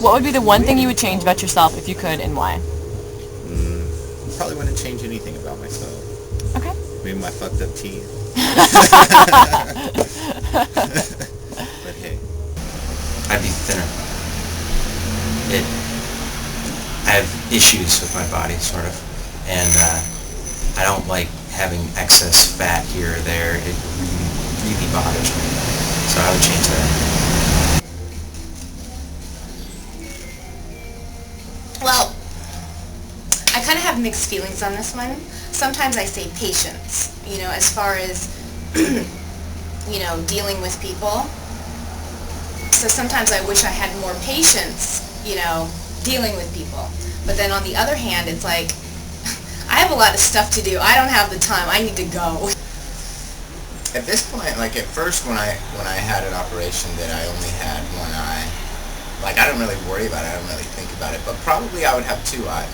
What would be the one thing you would change about yourself if you could, and why? Probably wouldn't change anything about myself. Okay. Maybe my fucked up teeth. But hey. I'd be thinner. I have issues with my body, sort of, and I don't like having excess fat here or there. It really bothers me. So I would change that. Well, I kind of have mixed feelings on this one. Sometimes I say patience, as far as, dealing with people. So sometimes I wish I had more patience, dealing with people. But then on the other hand, it's like, I have a lot of stuff to do. I don't have the time. I need to go. At this point, like at first when I had an operation that I only had one eye, like I don't really worry about it. I don't really think about it. But probably I would have two eyes.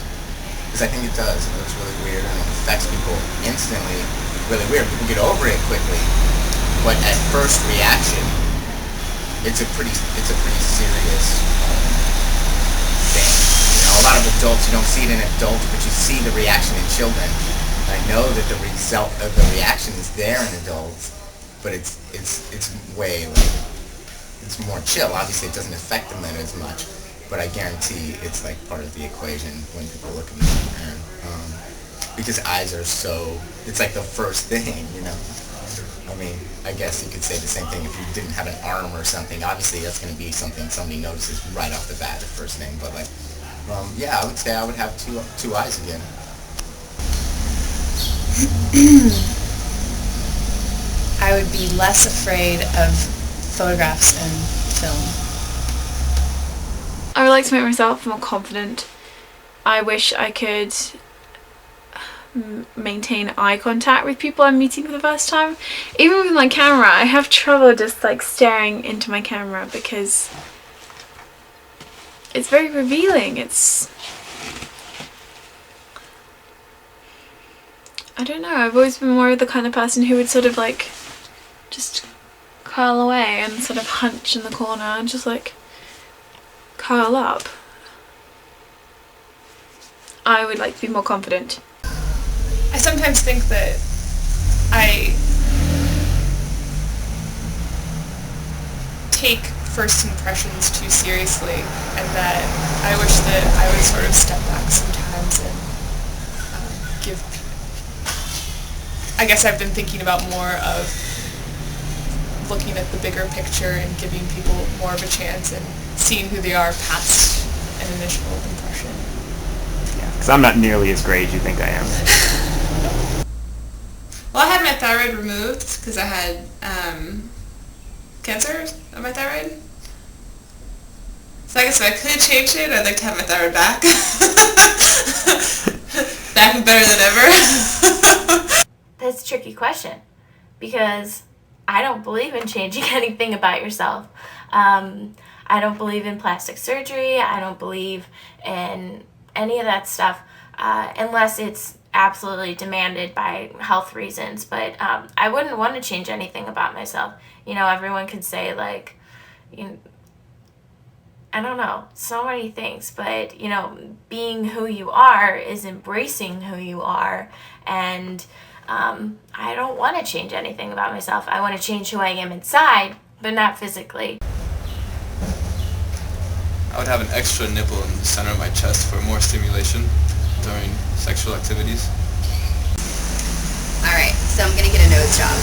Because I think it does. It looks really weird and it affects people instantly. Really weird. People get over it quickly. But at first reaction, it's a pretty serious thing. A lot of adults, you don't see it in adults, but you see the reaction in children. I know that the result of the reaction is there in adults, but it's way it's more chill. Obviously, it doesn't affect them as much, but I guarantee it's like part of the equation when people look at me, and because eyes are it's like the first thing, I mean, I guess you could say the same thing if you didn't have an arm or something. Obviously, that's going to be something somebody notices right off the bat, the first thing. But like, yeah, I would say I would have two eyes again. I would be less afraid of photographs and film. I would like to make myself more confident. I wish I could maintain eye contact with people I'm meeting for the first time. Even with my camera, I have trouble just like staring into my camera because it's very revealing. I don't know, I've always been more the kind of person who would sort of like just curl away and sort of hunch in the corner and just like curl up. I would like to be more confident. I sometimes think that I take first impressions too seriously, and that I wish that I would sort of step back sometimes and I guess I've been thinking about more of looking at the bigger picture and giving people more of a chance and seeing who they are past an initial impression. Yeah, because I'm not nearly as great as you think I am. Well, I had my thyroid removed because I had cancer of my thyroid. So I guess if I could change it, I'd like to have my thyroid back. Back and better than ever. That's a tricky question because I don't believe in changing anything about yourself. I don't believe in plastic surgery. I don't believe in any of that stuff unless it's absolutely demanded by health reasons. But I wouldn't want to change anything about myself. Everyone could say like, I don't know, so many things, but being who you are is embracing who you are, and I don't want to change anything about myself. I want to change who I am inside, but not physically. I would have an extra nipple in the center of my chest for more stimulation during sexual activities. Alright, so I'm gonna get a nose job.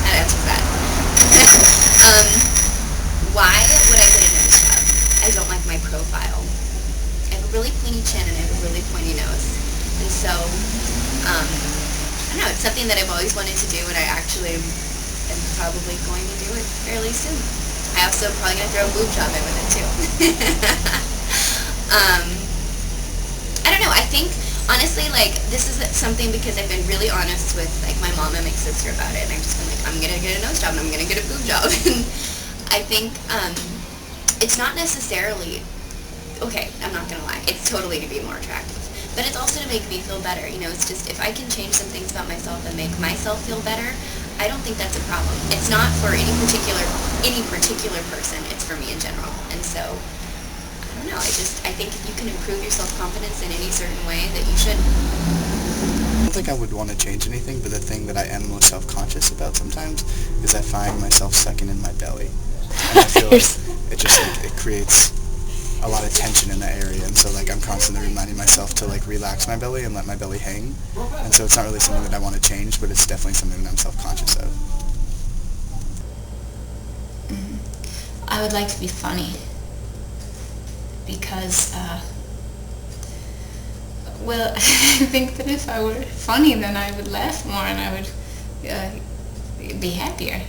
That answers that. Why would I get a nose job? I don't like my profile. I have a really pointy chin and I have a really pointy nose. And so, I don't know, it's something that I've always wanted to do, and I actually am probably going to do it fairly soon. I also am probably going to throw a boob job in with it too. I don't know, I think, honestly, like, this is something because I've been really honest with, like, my mom and my sister about it, and I've just been like, I'm going to get a nose job and I'm going to get a boob job. And I think, it's not necessarily, okay, I'm not going to lie, it's totally to be more attractive. But it's also to make me feel better, it's just, if I can change some things about myself and make myself feel better, I don't think that's a problem. It's not for any particular person, it's for me in general. And so, don't know. I think if you can improve your self-confidence in any certain way, that you should. I don't think I would want to change anything, but the thing that I am most self-conscious about sometimes is I find myself sucking in my belly. And I feel like it just it creates a lot of tension in that area, and so like I'm constantly reminding myself to like relax my belly and let my belly hang. And so it's not really something that I want to change, but it's definitely something that I'm self-conscious of. I would like to be funny because, well, I think that if I were funny, then I would laugh more and I would be happier,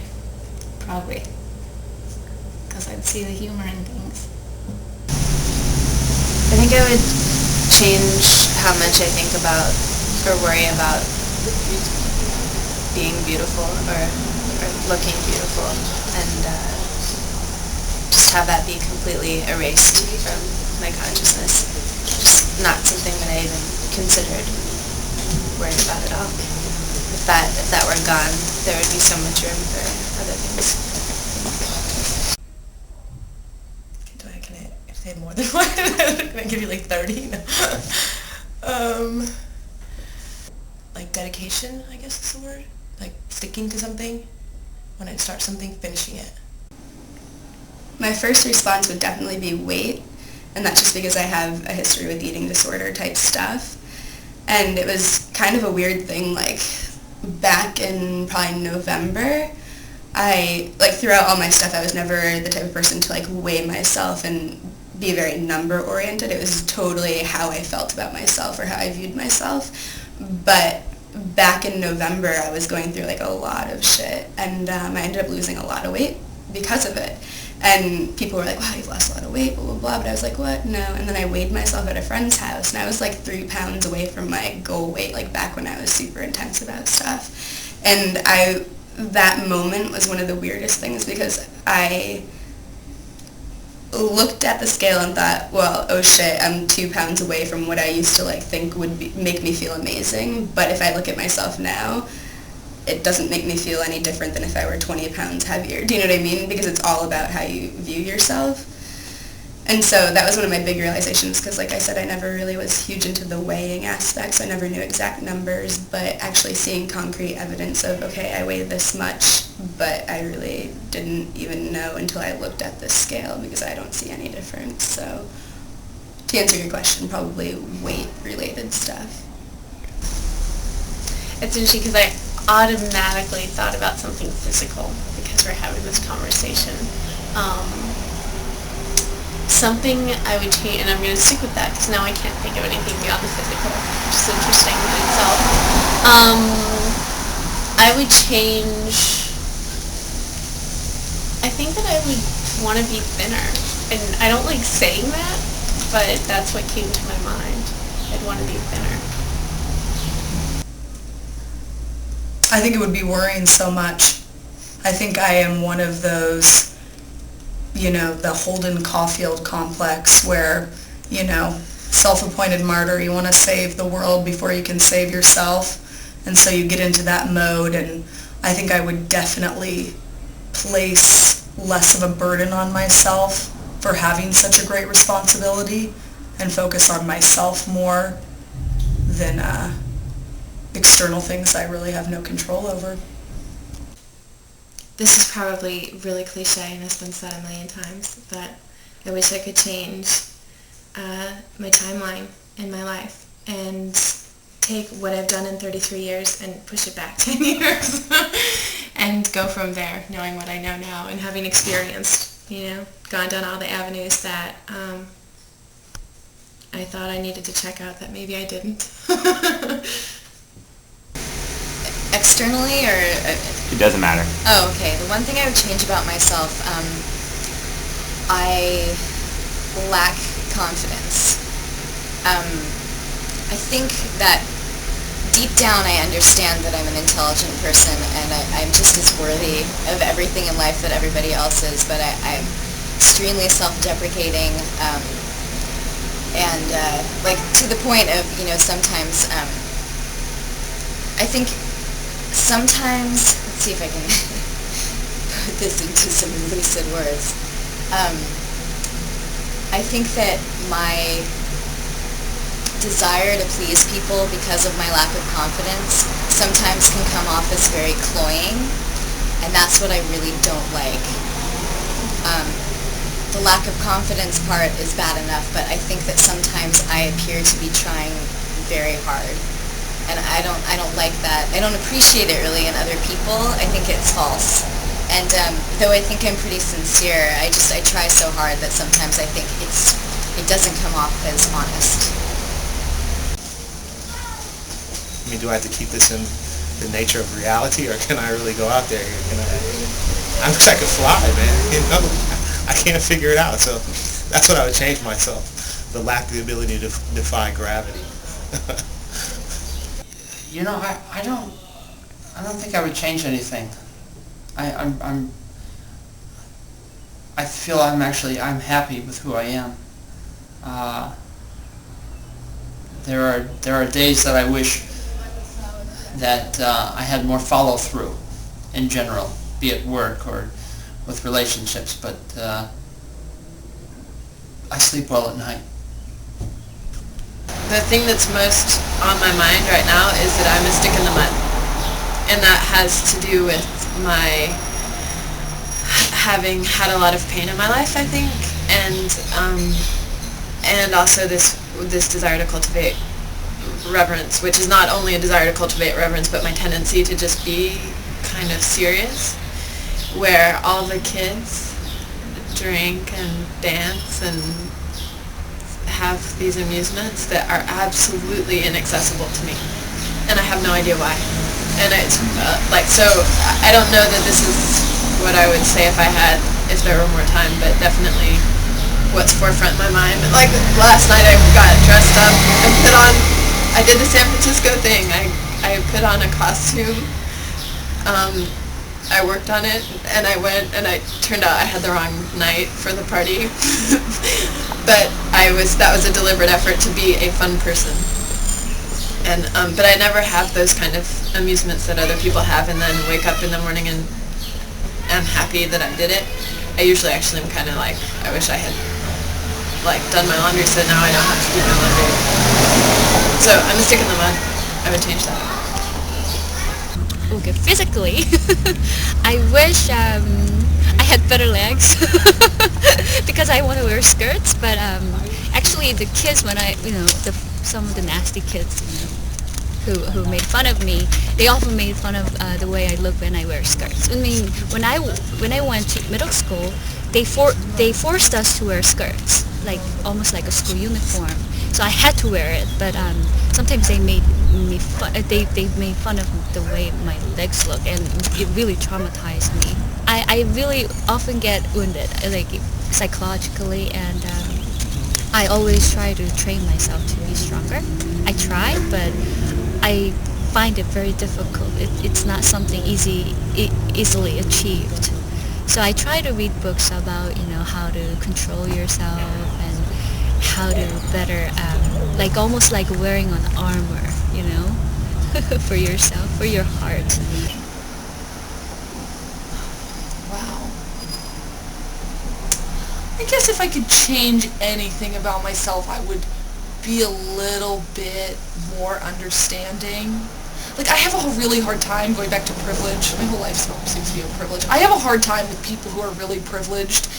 probably, because I'd see the humor in things. I think I would change how much I think about or worry about being beautiful or looking beautiful, and just have that be completely erased from my consciousness. Just not something that I even considered worrying about at all. If that were gone, there would be so much room for other things. Can I say more than one? Can I give you like 30? No. Like dedication, I guess is the word. Like sticking to something. When I start something, finishing it. My first response would definitely be weight, and that's just because I have a history with eating disorder type stuff. And it was kind of a weird thing, like back in probably November, throughout all my stuff, I was never the type of person to like weigh myself and be very number oriented. It was totally how I felt about myself or how I viewed myself. But back in November, I was going through like a lot of shit, and I ended up losing a lot of weight because of it. And people were like, wow, you've lost a lot of weight, blah, blah, blah. But I was like, what? No. And then I weighed myself at a friend's house, and I was like 3 pounds away from my goal weight, like back when I was super intense about stuff. And that moment was one of the weirdest things, because I looked at the scale and thought, well, oh shit, I'm 2 pounds away from what I used to like think would make me feel amazing. But if I look at myself now, it doesn't make me feel any different than if I were 20 pounds heavier. Do you know what I mean? Because it's all about how you view yourself. And so that was one of my big realizations, because like I said, I never really was huge into the weighing aspects. I never knew exact numbers, but actually seeing concrete evidence of, okay, I weigh this much, but I really didn't even know until I looked at this scale, because I don't see any difference. So to answer your question, probably weight-related stuff. It's interesting because I automatically thought about something physical because we're having this conversation. Something I would change, and I'm going to stick with that because now I can't think of anything beyond the physical, which is interesting in itself. I would change, I think that I would want to be thinner. And I don't like saying that, but that's what came to my mind. I'd want to be thinner. I think it would be worrying so much. I think I am one of those, the Holden Caulfield complex where, self-appointed martyr, you want to save the world before you can save yourself. And so you get into that mode, and I think I would definitely place less of a burden on myself for having such a great responsibility and focus on myself more than external things I really have no control over. This is probably really cliche and has been said a million times, but I wish I could change my timeline in my life and take what I've done in 33 years and push it back 10 years and go from there, knowing what I know now and having experienced, gone down all the avenues that I thought I needed to check out that maybe I didn't. Externally, or... It doesn't matter. Oh, okay. The one thing I would change about myself, I lack confidence. I think that deep down I understand that I'm an intelligent person and I'm just as worthy of everything in life that everybody else is, but I'm extremely self-deprecating, and to the point of, sometimes I think sometimes, let's see if I can put this into some lucid words. I I think that my desire to please people because of my lack of confidence sometimes can come off as very cloying, and that's what I really don't like. The lack of confidence part is bad enough, but I think that sometimes I appear to be trying very hard, and I don't like that. I don't appreciate it really in other people. I think it's false. And though I think I'm pretty sincere, I try so hard that sometimes I think it doesn't come off as honest. I mean, do I have to keep this in the nature of reality, or can I really go out there? I wish I could fly, man. I can't figure it out. So that's what I would change myself: the lack of the ability to defy gravity. I don't think I would change anything. I feel I'm happy with who I am. There are days that I wish that I had more follow through in general, be it work or with relationships, but I sleep well at night. The thing that's most on my mind right now is that I'm a stick in the mud. And that has to do with my having had a lot of pain in my life, I think, and also this desire to cultivate reverence, which is not only a desire to cultivate reverence, but my tendency to just be kind of serious, where all the kids drink and dance and have these amusements that are absolutely inaccessible to me, and I have no idea why. And it's so I don't know that this is what I would say if there were more time, but definitely what's forefront in my mind. Like last night I got dressed up and I did the San Francisco thing. I put on a costume. I worked on it, and I went, and it turned out I had the wrong night for the party. But that was a deliberate effort to be a fun person. And but I never have those kind of amusements that other people have, and then wake up in the morning and am happy that I did it. I usually actually am kind of like, I wish I had done my laundry, so now I don't have to do my laundry. So I'm a stick in the mud. I would change that. Okay, physically, I wish I had better legs because I want to wear skirts. But actually, the kids, when some of the nasty kids, who made fun of me, they often made fun of the way I look when I wear skirts. I mean, when I went to middle school, they forced us to wear skirts, almost like a school uniform. So I had to wear it, but sometimes they made me fun. They made fun of the way my legs look, and it really traumatized me. I really often get wounded, psychologically, and I always try to train myself to be stronger. I try, but I find it very difficult. It's not something easily achieved. So I try to read books about how to control yourself and how to better, almost like wearing an armor, for yourself, for your heart. Wow. I guess if I could change anything about myself, I would be a little bit more understanding. I have a really hard time going back to privilege. My whole life seems to be a privilege. I have a hard time with people who are really privileged,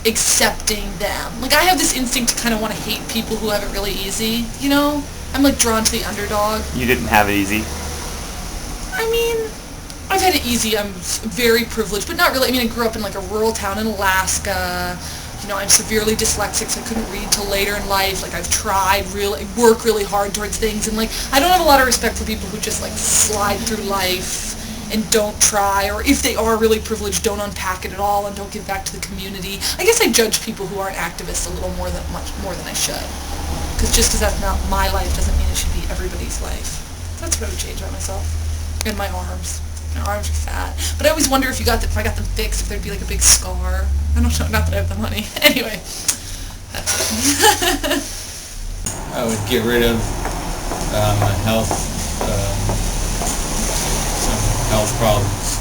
accepting them. I have this instinct to kind of want to hate people who have it really easy, I'm drawn to the underdog. You didn't have it easy? I mean, I've had it easy. I'm very privileged, but not really. I mean, I grew up in a rural town in Alaska. I'm severely dyslexic, so I couldn't read till later in life. I've tried work really hard towards things, and I don't have a lot of respect for people who just slide through life and don't try, or if they are really privileged, don't unpack it at all and don't give back to the community. I guess I judge people who aren't activists much more than I should. Because just because that's not my life doesn't mean it should be everybody's life. That's what I would change about myself. And my arms. My arms are fat. But I always wonder if if I got them fixed, if there'd be a big scar. I don't know, not that I have the money. Anyway, that's it. I would get rid of my health, some health problems.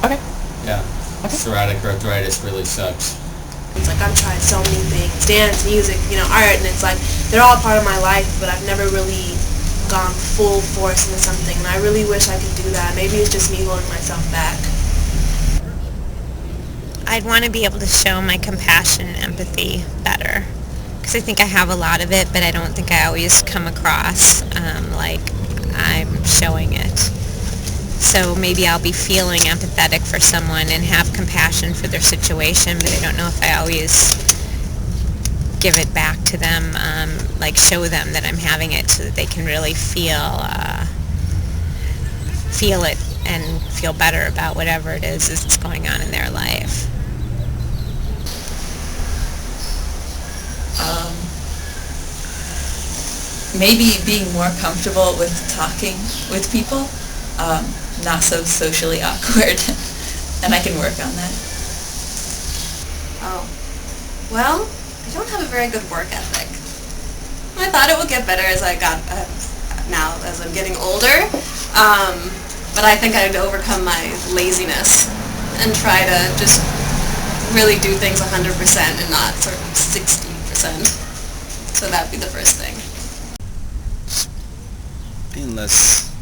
Okay. Yeah. Okay. Psoriatic arthritis really sucks. It's like I've tried so many things, dance, music, art, and it's like they're all part of my life, but I've never really gone full force into something, and I really wish I could do that. Maybe it's just me holding myself back. I'd want to be able to show my compassion and empathy better, because I think I have a lot of it, but I don't think I always come across like I'm showing it. So maybe I'll be feeling empathetic for someone and have compassion for their situation, but I don't know if I always give it back to them, like show them that I'm having it so that they can really feel it and feel better about whatever it is that's going on in their life. Maybe being more comfortable with talking with people, not so socially awkward, and I can work on that. Oh, well, I don't have a very good work ethic. I thought it would get better as I got, now as I'm getting older, but I think I'd overcome my laziness and try to just really do things 100% and not sort of 60%. So that'd be the first thing. Being less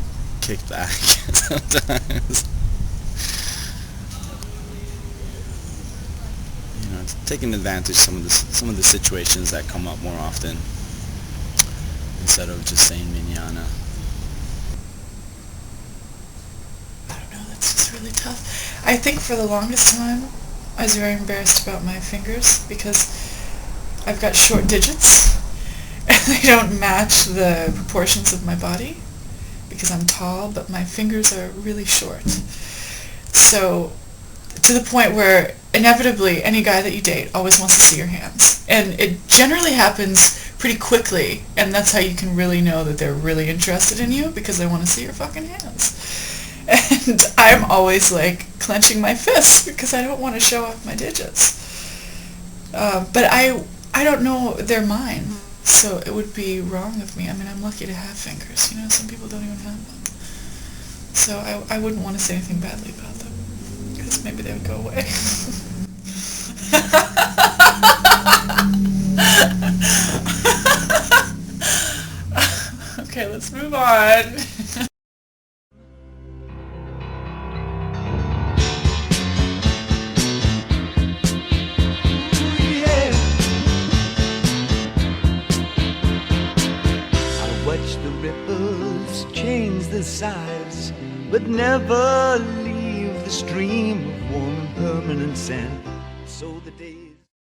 kicked back sometimes. Taking advantage of some of the situations that come up more often instead of just saying manana. I don't know, that's just really tough. I think for the longest time I was very embarrassed about my fingers because I've got short digits and they don't match the proportions of my body because I'm tall, but my fingers are really short. So to the point where inevitably any guy that you date always wants to see your hands. And it generally happens pretty quickly, and that's how you can really know that they're really interested in you, because they want to see your fucking hands. And I'm always like clenching my fists because I don't want to show off my digits. But I don't know, they're mine, so it would be wrong of me. I mean, I'm lucky to have fingers, some people don't even have them. So I wouldn't want to say anything badly about them, because maybe they would go away. Okay, let's move on. Change the size, but never leave the stream of warm permanent sand. So the day